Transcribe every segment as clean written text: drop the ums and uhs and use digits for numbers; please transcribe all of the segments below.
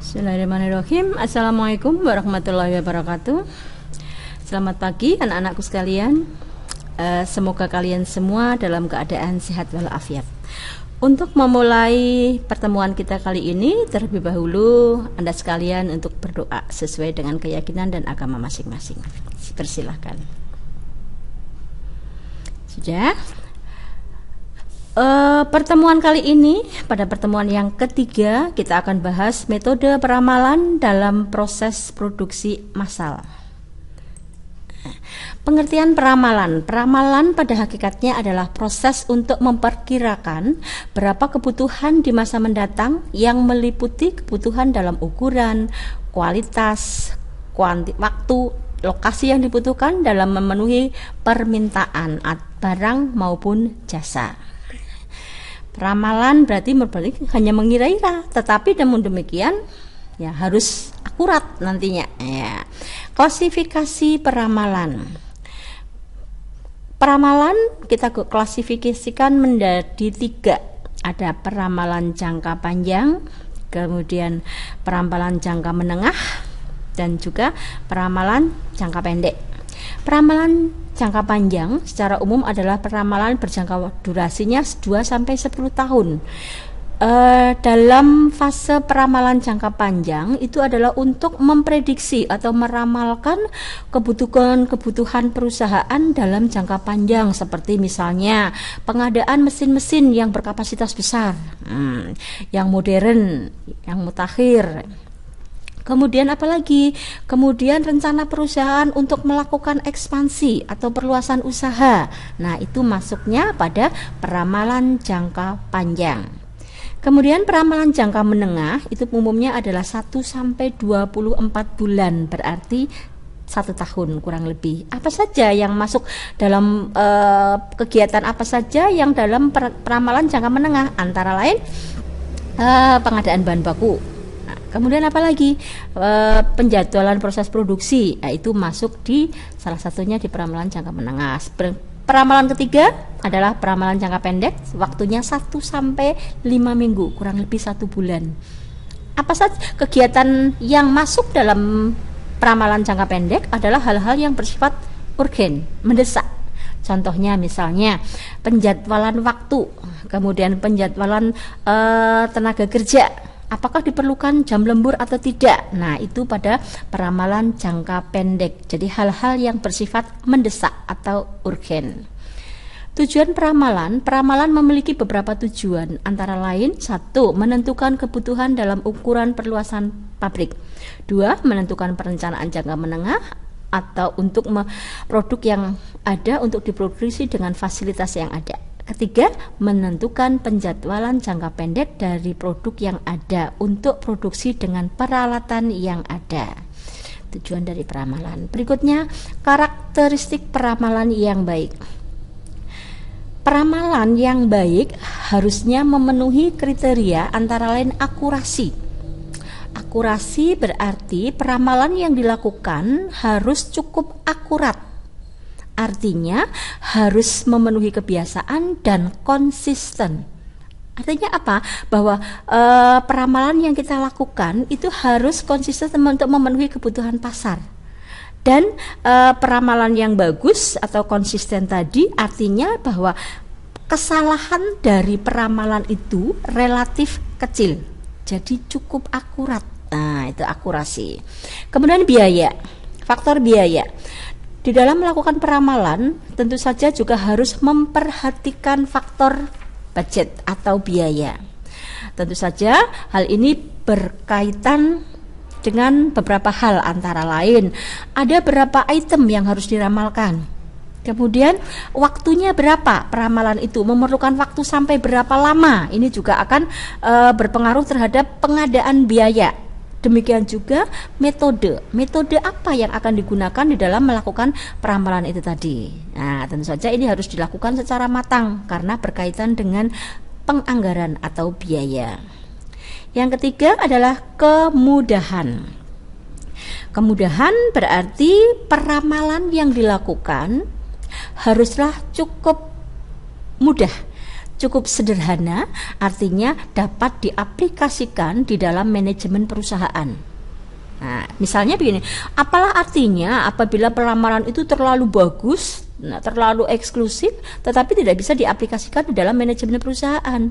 Bismillahirrahmanirrahim. Assalamualaikum warahmatullahi wabarakatuh. Selamat pagi anak-anakku sekalian. Semoga kalian semua dalam keadaan sehat walafiat. Untuk memulai pertemuan kita kali ini, terlebih dahulu Anda sekalian untuk berdoa sesuai dengan keyakinan dan agama masing-masing. Persilahkan. Sudah? Pertemuan kali ini, pada pertemuan yang ketiga, kita akan bahas metode peramalan dalam proses produksi massal. Pengertian peramalan. Peramalan pada hakikatnya adalah proses untuk memperkirakan berapa kebutuhan di masa mendatang yang meliputi kebutuhan dalam ukuran, kualitas, waktu, lokasi yang dibutuhkan dalam memenuhi permintaan barang maupun jasa. Peramalan berarti hanya mengira-ira, tetapi namun demikian ya harus akurat nantinya. Ya. Klasifikasi peramalan. Peramalan kita klasifikasikan menjadi 3. Ada peramalan jangka panjang, kemudian peramalan jangka menengah, dan juga peramalan jangka pendek. Peramalan jangka panjang secara umum adalah peramalan berjangka durasinya 2-10 tahun. Dalam fase peramalan jangka panjang itu adalah untuk memprediksi atau meramalkan kebutuhan perusahaan dalam jangka panjang, seperti misalnya pengadaan mesin-mesin yang berkapasitas besar, yang modern, yang mutakhir. Kemudian apalagi? Kemudian rencana perusahaan untuk melakukan ekspansi atau perluasan usaha. Nah, itu masuknya pada peramalan jangka panjang. Kemudian peramalan jangka menengah itu umumnya adalah 1-24 bulan, berarti 1 tahun kurang lebih. Apa saja yang masuk dalam kegiatan apa saja yang dalam peramalan jangka menengah? Antara lain pengadaan bahan baku. Kemudian apalagi penjadwalan proses produksi, itu masuk di salah satunya di peramalan jangka menengah. Peramalan ketiga adalah peramalan jangka pendek, waktunya 1-5 minggu, kurang lebih 1 bulan. Apa saja kegiatan yang masuk dalam peramalan jangka pendek adalah hal-hal yang bersifat urgen, mendesak. Contohnya misalnya penjadwalan waktu, kemudian penjadwalan tenaga kerja. Apakah diperlukan jam lembur atau tidak? Nah, itu pada peramalan jangka pendek. Jadi hal-hal yang bersifat mendesak atau urgen. Tujuan peramalan memiliki beberapa tujuan. Antara lain, 1. Menentukan kebutuhan dalam ukuran perluasan pabrik. 2. Menentukan perencanaan jangka menengah atau untuk produk yang ada untuk diproduksi dengan fasilitas yang ada. Ketiga, menentukan penjadwalan jangka pendek dari produk yang ada untuk produksi dengan peralatan yang ada. Tujuan dari peramalan. Berikutnya, karakteristik peramalan yang baik. Peramalan yang baik harusnya memenuhi kriteria antara lain akurasi. Akurasi berarti peramalan yang dilakukan harus cukup akurat. Artinya harus memenuhi kebiasaan dan konsisten. Artinya apa? Bahwa peramalan yang kita lakukan itu harus konsisten untuk memenuhi kebutuhan pasar. Dan peramalan yang bagus atau konsisten tadi artinya bahwa kesalahan dari peramalan itu relatif kecil. Jadi cukup akurat. Nah, itu akurasi. Kemudian biaya. Faktor biaya. Di dalam melakukan peramalan, tentu saja juga harus memperhatikan faktor budget atau biaya. Tentu saja hal ini berkaitan dengan beberapa hal, antara lain ada berapa item yang harus diramalkan. Kemudian waktunya berapa peramalan itu, memerlukan waktu sampai berapa lama. Ini juga akan berpengaruh terhadap pengadaan biaya. Demikian juga metode apa yang akan digunakan di dalam melakukan peramalan itu tadi. Nah, tentu saja ini harus dilakukan secara matang karena berkaitan dengan penganggaran atau biaya. Yang ketiga adalah kemudahan. Kemudahan berarti peramalan yang dilakukan haruslah cukup mudah, cukup sederhana, artinya dapat diaplikasikan di dalam manajemen perusahaan. Nah, misalnya begini, apalah artinya apabila peramalan itu terlalu bagus, terlalu eksklusif, tetapi tidak bisa diaplikasikan di dalam manajemen perusahaan,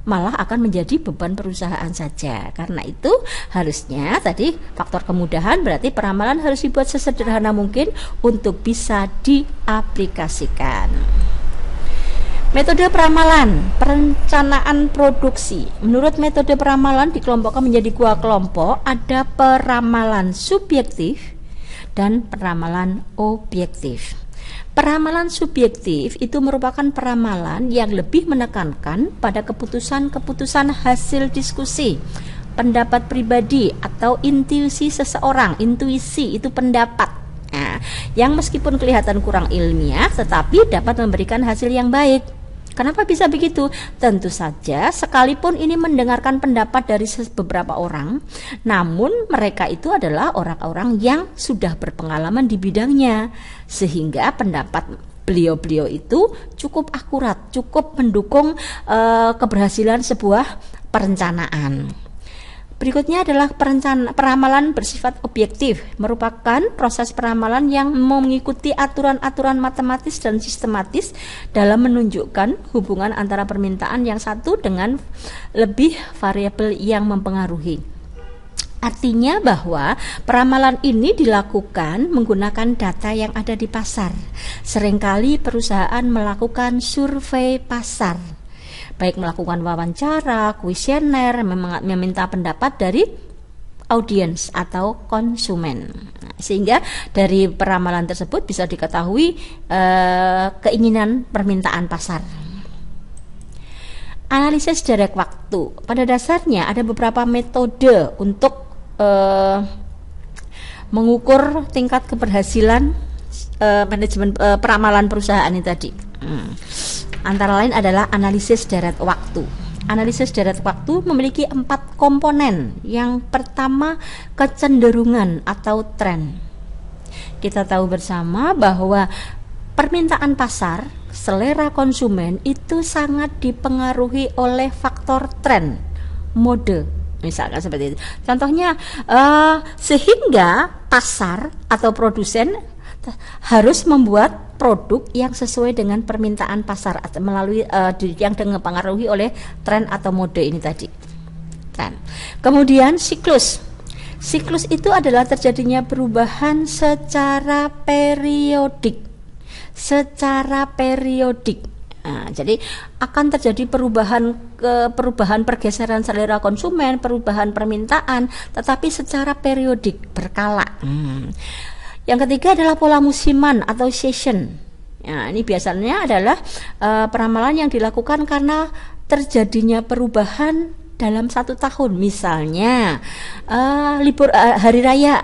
malah akan menjadi beban perusahaan saja. Karena itu harusnya tadi faktor kemudahan berarti peramalan harus dibuat sesederhana mungkin untuk bisa diaplikasikan. Metode peramalan, perencanaan produksi. Menurut metode peramalan dikelompokkan menjadi dua kelompok, ada peramalan subjektif dan peramalan objektif. Peramalan subjektif itu merupakan peramalan yang lebih menekankan pada keputusan-keputusan hasil diskusi, pendapat pribadi atau intuisi seseorang. Intuisi itu pendapat. Nah, yang meskipun kelihatan kurang ilmiah tetapi dapat memberikan hasil yang baik. Kenapa bisa begitu? Tentu saja sekalipun ini mendengarkan pendapat dari beberapa orang, namun mereka itu adalah orang-orang yang sudah berpengalaman di bidangnya, sehingga pendapat beliau-beliau itu cukup akurat, cukup mendukung keberhasilan sebuah perencanaan. Berikutnya adalah peramalan bersifat objektif, merupakan proses peramalan yang mengikuti aturan-aturan matematis dan sistematis dalam menunjukkan hubungan antara permintaan yang satu dengan lebih variabel yang mempengaruhi. Artinya bahwa peramalan ini dilakukan menggunakan data yang ada di pasar. Seringkali perusahaan melakukan survei pasar, baik melakukan wawancara, kuesioner, meminta pendapat dari audiens atau konsumen. Sehingga dari peramalan tersebut bisa diketahui keinginan permintaan pasar. Analisis jarak waktu. Pada dasarnya ada beberapa metode untuk mengukur tingkat keberhasilan manajemen peramalan perusahaan ini tadi. Antara lain adalah analisis deret waktu. Analisis deret waktu memiliki 4 komponen. Yang pertama, kecenderungan atau tren. Kita tahu bersama bahwa permintaan pasar, selera konsumen itu sangat dipengaruhi oleh faktor tren, mode, misalkan seperti itu. Contohnya, sehingga pasar atau produsen harus membuat produk yang sesuai dengan permintaan pasar atau melalui yang dipengaruhi oleh tren atau mode ini tadi. Tren. Kemudian siklus. Siklus itu adalah terjadinya perubahan secara periodik. Nah, jadi akan terjadi perubahan pergeseran selera konsumen, perubahan permintaan, tetapi secara periodik, berkala. Yang ketiga adalah pola musiman atau season. Ya, ini biasanya adalah peramalan yang dilakukan karena terjadinya perubahan dalam 1 tahun. Misalnya libur hari raya,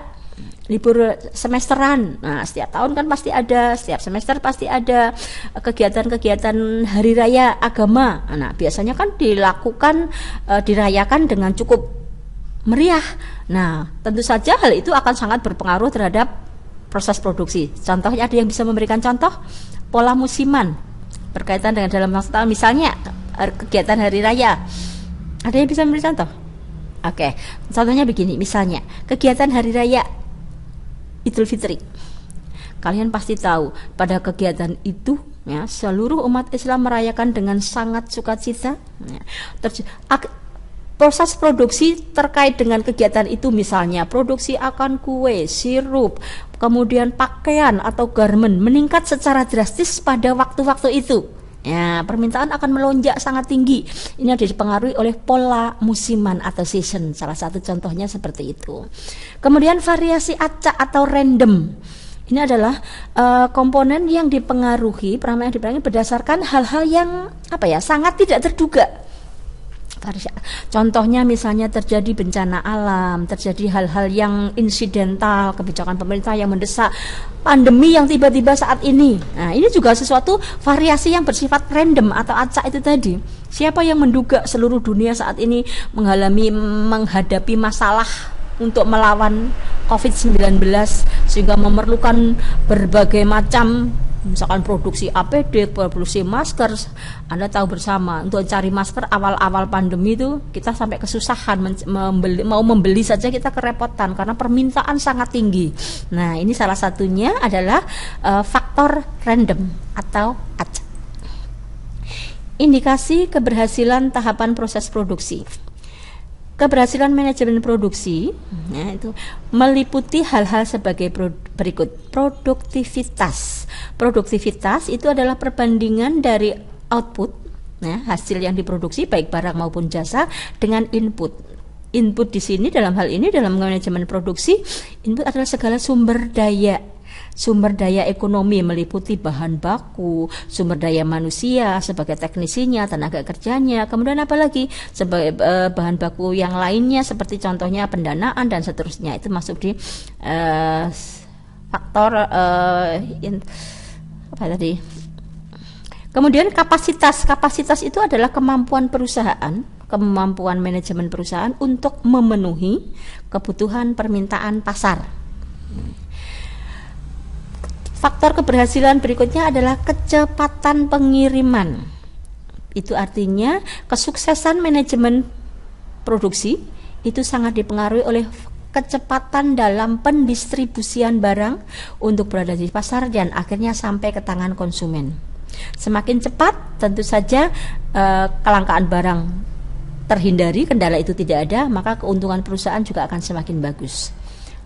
libur semesteran. Nah, setiap tahun kan pasti ada, setiap semester pasti ada kegiatan-kegiatan hari raya agama. Nah, biasanya kan dirayakan dengan cukup meriah. Nah, tentu saja hal itu akan sangat berpengaruh terhadap proses produksi. Contohnya ada yang bisa memberikan contoh pola musiman berkaitan dengan dalam masa tahun, misalnya kegiatan hari raya. Ada yang bisa memberi contoh? Oke, contohnya begini, misalnya kegiatan hari raya Idul Fitri. Kalian pasti tahu pada kegiatan itu ya, seluruh umat Islam merayakan dengan sangat sukacita. Ya, proses produksi terkait dengan kegiatan itu, misalnya produksi akan kue, sirup, kemudian pakaian atau garmen meningkat secara drastis pada waktu-waktu itu. Ya, permintaan akan melonjak sangat tinggi. Ini dipengaruhi oleh pola musiman atau season. Salah satu contohnya seperti itu. Kemudian variasi acak atau random. Ini adalah komponen yang dipengaruhi, peramalan yang dipengaruhi berdasarkan hal-hal yang sangat tidak terduga. Contohnya misalnya terjadi bencana alam, terjadi hal-hal yang insidental, kebijakan pemerintah yang mendesak, pandemi yang tiba-tiba saat ini. Nah, ini juga sesuatu variasi yang bersifat random atau acak itu tadi. Siapa yang menduga seluruh dunia saat ini menghadapi masalah untuk melawan COVID-19 sehingga memerlukan berbagai macam Misalkan produksi APD, produksi masker, Anda tahu bersama, untuk cari masker awal-awal pandemi itu kita sampai kesusahan mau membeli saja kita kerepotan karena permintaan sangat tinggi. Nah, ini salah satunya adalah faktor random atau acak. Indikasi keberhasilan tahapan proses produksi. Keberhasilan manajemen produksi itu meliputi hal-hal sebagai berikut. Produktivitas. Produktivitas itu adalah perbandingan dari output, hasil yang diproduksi baik barang maupun jasa dengan input. Input di sini dalam hal ini dalam manajemen produksi, input adalah segala sumber daya. Sumber daya ekonomi meliputi bahan baku, sumber daya manusia sebagai teknisinya, tenaga kerjanya, kemudian apalagi sebagai bahan baku yang lainnya seperti contohnya pendanaan dan seterusnya. Itu masuk di faktor apa tadi? Kemudian kapasitas. Kapasitas itu adalah kemampuan perusahaan, kemampuan manajemen perusahaan untuk memenuhi kebutuhan permintaan pasar. Faktor keberhasilan berikutnya adalah kecepatan pengiriman. Itu artinya kesuksesan manajemen produksi itu sangat dipengaruhi oleh kecepatan dalam pendistribusian barang untuk berada di pasar dan akhirnya sampai ke tangan konsumen. Semakin cepat tentu saja kelangkaan barang terhindari, kendala itu tidak ada, maka keuntungan perusahaan juga akan semakin bagus.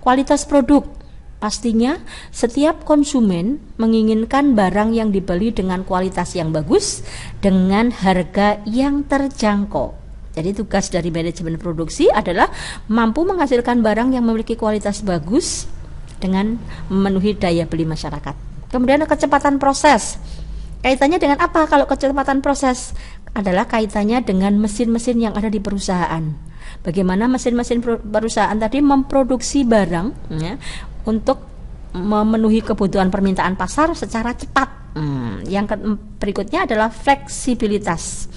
Kualitas produk. Pastinya setiap konsumen menginginkan barang yang dibeli dengan kualitas yang bagus dengan harga yang terjangkau. Jadi tugas dari manajemen produksi adalah mampu menghasilkan barang yang memiliki kualitas bagus dengan memenuhi daya beli masyarakat. Kemudian kecepatan proses. Kaitannya dengan apa kalau kecepatan proses? Adalah kaitannya dengan mesin-mesin yang ada di perusahaan. Bagaimana mesin-mesin perusahaan tadi memproduksi barang untuk memenuhi kebutuhan permintaan pasar secara cepat. Yang berikutnya adalah fleksibilitas.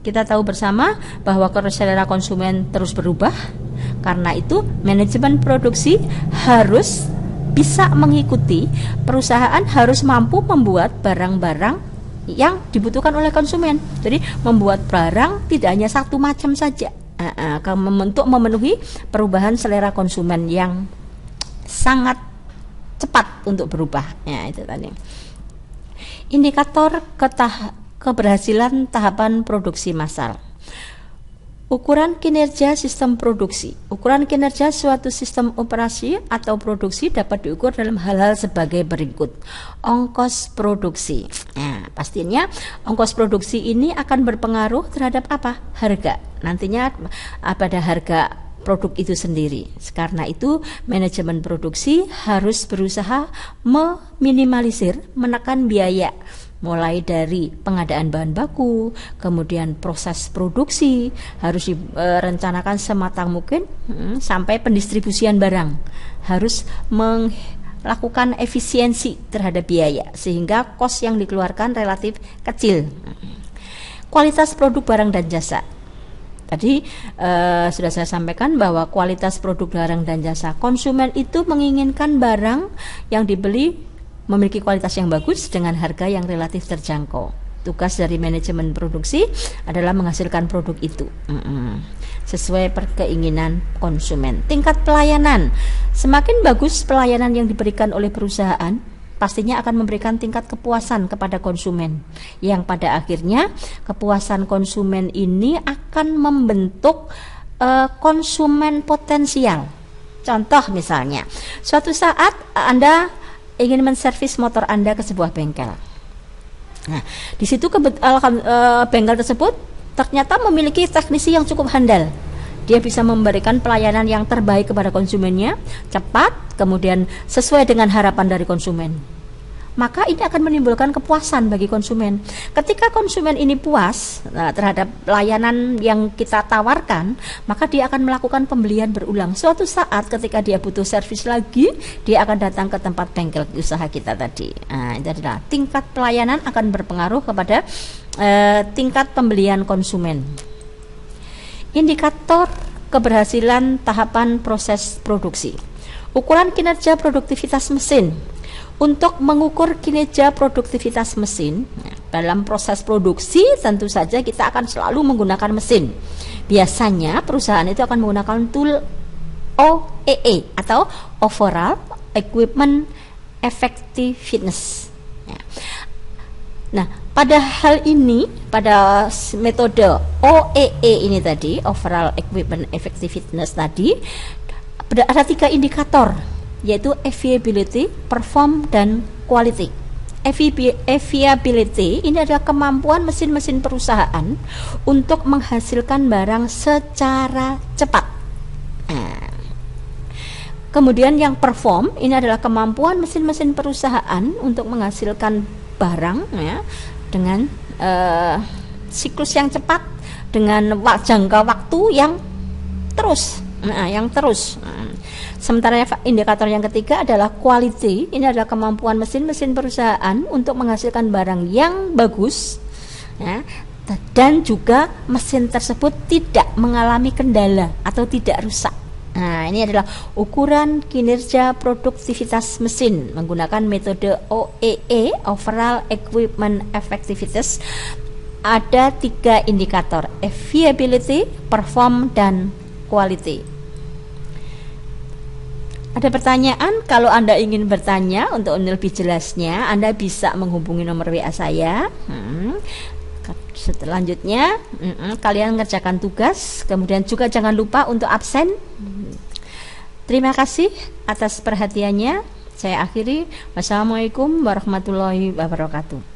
Kita tahu bersama bahwa selera konsumen terus berubah. Karena itu manajemen produksi harus bisa mengikuti, perusahaan harus mampu membuat barang-barang yang dibutuhkan oleh konsumen. Jadi membuat barang tidak hanya satu macam saja, untuk memenuhi perubahan selera konsumen yang sangat cepat untuk berubah. Ya, itu tadi. Indikator keberhasilan tahapan produksi massal. Ukuran kinerja sistem produksi. Ukuran kinerja suatu sistem operasi atau produksi dapat diukur dalam hal-hal sebagai berikut. Ongkos produksi. Nah, pastinya ongkos produksi ini akan berpengaruh terhadap apa? Harga. Nantinya pada harga produk itu sendiri. Karena itu manajemen produksi harus berusaha meminimalisir, menekan biaya, mulai dari pengadaan bahan baku, kemudian proses produksi harus direncanakan sematang mungkin, sampai pendistribusian barang harus melakukan efisiensi terhadap biaya sehingga kos yang dikeluarkan relatif kecil. Kualitas produk barang dan jasa. Tadi sudah saya sampaikan bahwa kualitas produk barang dan jasa, konsumen itu menginginkan barang yang dibeli memiliki kualitas yang bagus dengan harga yang relatif terjangkau. Tugas dari manajemen produksi adalah menghasilkan produk itu sesuai keinginan konsumen. Tingkat pelayanan. Semakin bagus pelayanan yang diberikan oleh perusahaan, pastinya akan memberikan tingkat kepuasan kepada konsumen, yang pada akhirnya kepuasan konsumen ini akan membentuk konsumen potensial. Contoh misalnya, suatu saat Anda ingin menservis motor Anda ke sebuah bengkel. Nah, di situ bengkel tersebut ternyata memiliki teknisi yang cukup handal. Dia bisa memberikan pelayanan yang terbaik kepada konsumennya, cepat, kemudian sesuai dengan harapan dari konsumen. Maka ini akan menimbulkan kepuasan bagi konsumen. Ketika konsumen ini puas terhadap layanan yang kita tawarkan, maka dia akan melakukan pembelian berulang. Suatu saat ketika dia butuh servis lagi, dia akan datang ke tempat bengkel usaha kita tadi. Nah, itu adalah tingkat pelayanan akan berpengaruh kepada tingkat pembelian konsumen. Indikator keberhasilan tahapan proses produksi. Ukuran kinerja produktivitas mesin. Untuk mengukur kinerja produktivitas mesin, dalam proses produksi tentu saja kita akan selalu menggunakan mesin. Biasanya perusahaan itu akan menggunakan tool OEE atau Overall Equipment Effectiveness. Nah, pada hal ini, pada metode OEE ini tadi, Overall Equipment Effectiveness tadi, ada 3 indikator, yaitu availability, perform, dan quality. Availability ini adalah kemampuan mesin-mesin perusahaan untuk menghasilkan barang secara cepat. Kemudian yang perform ini adalah kemampuan mesin-mesin perusahaan untuk menghasilkan barang dengan siklus yang cepat, dengan jangka waktu yang terus. Sementara indikator yang ketiga adalah quality. Ini adalah kemampuan mesin-mesin perusahaan untuk menghasilkan barang yang bagus, dan juga mesin tersebut tidak mengalami kendala atau tidak rusak. Nah, ini adalah ukuran kinerja produktivitas mesin menggunakan metode OEE, Overall Equipment Effectiveness. Ada 3 indikator: availability, perform, dan quality. Ada pertanyaan? Kalau Anda ingin bertanya untuk lebih jelasnya, Anda bisa menghubungi nomor WA saya. Selanjutnya, kalian ngerjakan tugas, kemudian juga jangan lupa untuk absen. Terima kasih atas perhatiannya. Saya akhiri. Wassalamualaikum warahmatullahi wabarakatuh.